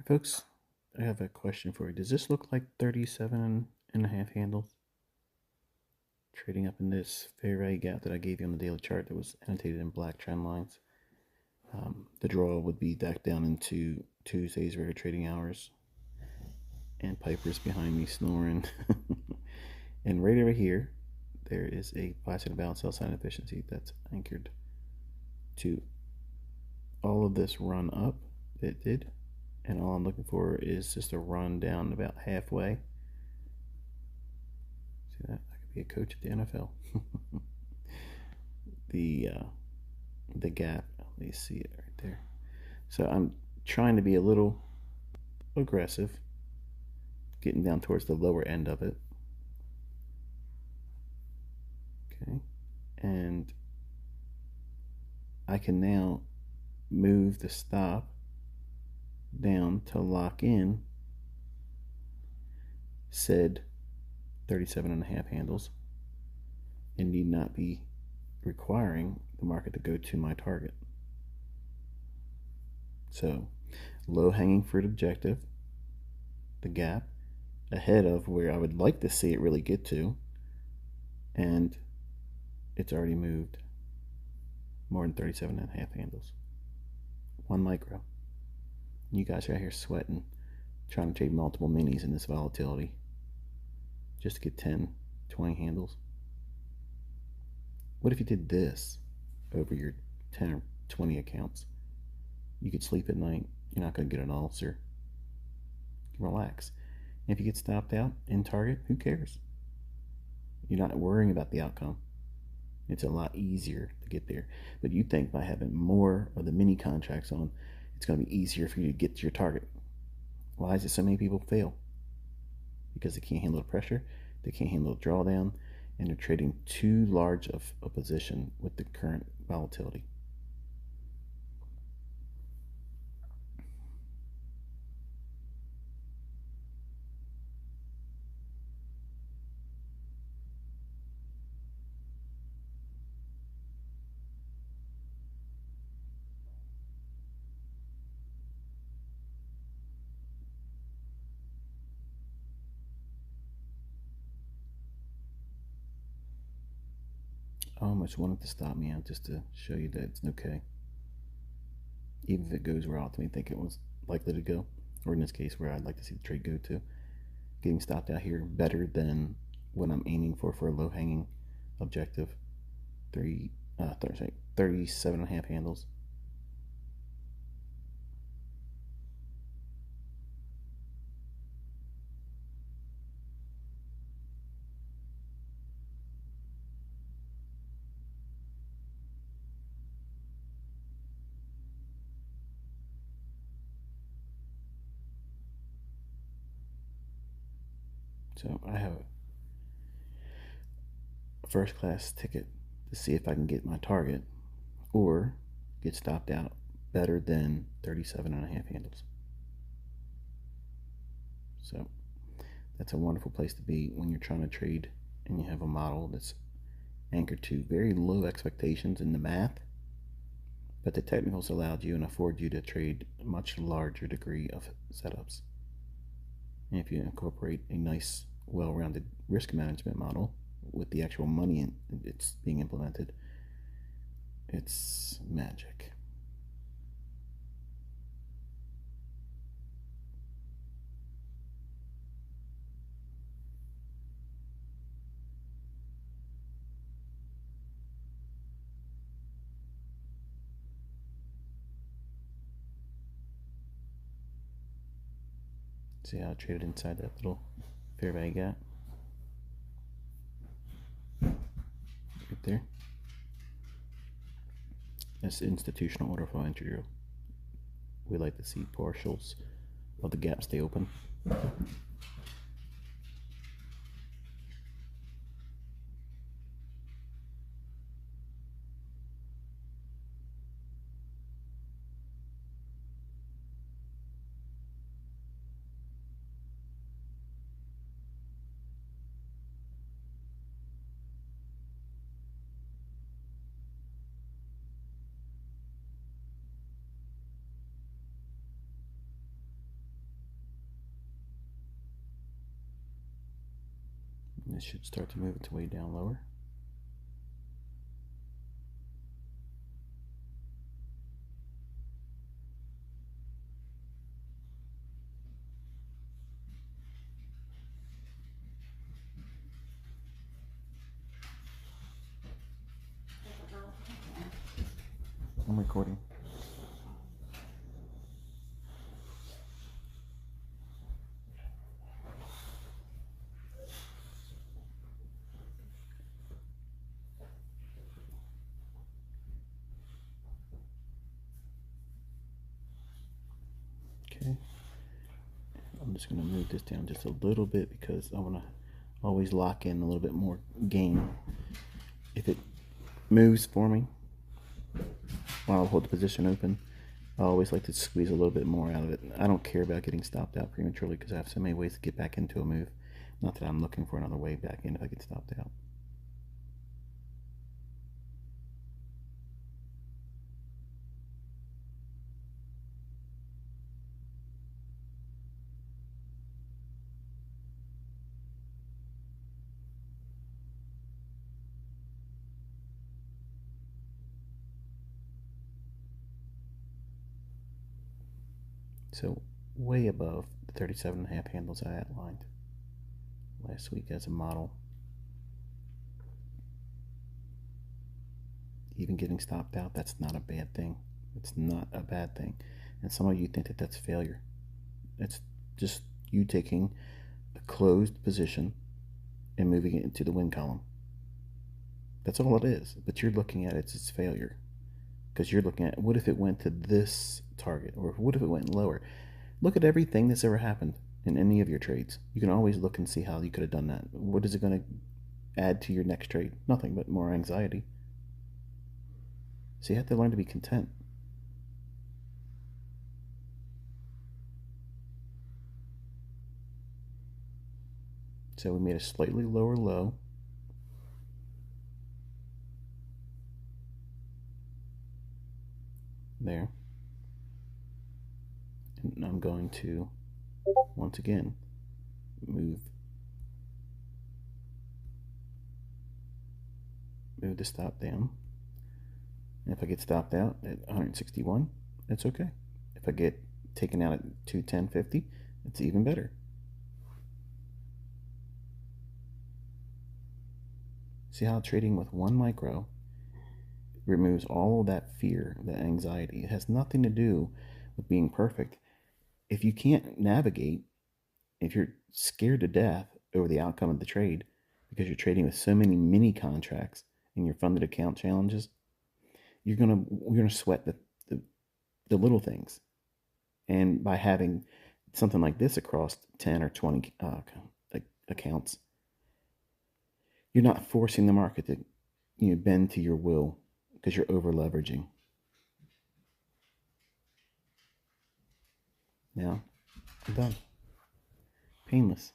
folks, I have a question for you. Does this look like 37.5 handles? Trading up in this fair value gap that I gave you on the daily chart that was annotated in black trend lines. The draw would be back down into Tuesday's regular trading hours. And Piper's behind me snoring. And right over here, there is a buy side balance, sell side efficiency that's anchored to all of this run up it did. And all I'm looking for is just a run down about halfway. See that? I could be a coach at the NFL. The gap, let me see it right there. So I'm trying to be a little aggressive, getting down towards the lower end of it. Okay, and I can now move the stop down to lock in said 37.5 handles and need not be requiring the market to go to my target. So low hanging fruit objective, the gap ahead of where I would like to see it really get to, and it's already moved more than 37.5 handles. 1 micro. You guys are out here sweating, trying to trade multiple minis in this volatility just to get 10, 20 handles. What if you did this over your 10 or 20 accounts? You could sleep at night. You're not going to get an ulcer. Relax. And if you get stopped out in target, who cares? You're not worrying about the outcome. It's a lot easier to get there. But you think by having more of the mini contracts on, it's going to be easier for you to get to your target. Why is it so many people fail? Because they can't handle the pressure, they can't handle the drawdown, and they're trading too large of a position with the current volatility. I almost wanted to stop me out just to show you that it's okay. Even if it goes where I ultimately think it was likely to go, or in this case where I'd like to see the trade go to. Getting stopped out here better than what I'm aiming for a low hanging objective. 37.5 handles. So I have a first class ticket to see if I can get my target or get stopped out better than 37.5 handles. So that's a wonderful place to be when you're trying to trade and you have a model that's anchored to very low expectations in the math, but the technicals allowed you and afford you to trade a much larger degree of setups. And if you incorporate a nice, well-rounded risk management model with the actual money it's being implemented, it's magic. See how I traded inside that little fair value gap? Right there. That's the institutional order flow entry drill. We like to see partials of the gap stay open. it should start to move its way down lower. I'm recording. Okay. I'm just going to move this down just a little bit because I want to always lock in a little bit more gain. If it moves for me while I hold the position open, I always like to squeeze a little bit more out of it. I don't care about getting stopped out prematurely because I have so many ways to get back into a move. Not that I'm looking for another way back in if I get stopped out. So way above the 37.5 handles I outlined last week as a model. Even getting stopped out, that's not a bad thing. It's not a bad thing. And some of you think that that's failure. It's just you taking a closed position and moving it into the win column. That's all it is. But you're looking at it as failure. Because you're looking at, what if it went to this target? Or what if it went lower? Look at everything that's ever happened in any of your trades. You can always look and see how you could have done that. What is it going to add to your next trade? Nothing but more anxiety. So you have to learn to be content. So we made a slightly lower low. There. And I'm going to, once again, move the stop down. And if I get stopped out at 161, that's okay. If I get taken out at 210.50, it's even better. See how trading with 1 micro removes all of that fear, that anxiety. It has nothing to do with being perfect. If you can't navigate, if you're scared to death over the outcome of the trade because you're trading with so many mini contracts in your funded account challenges, you're gonna sweat the little things. And by having something like this across 10 or 20 accounts, you're not forcing the market to bend to your will because you're over leveraging. Now, I'm done. Painless.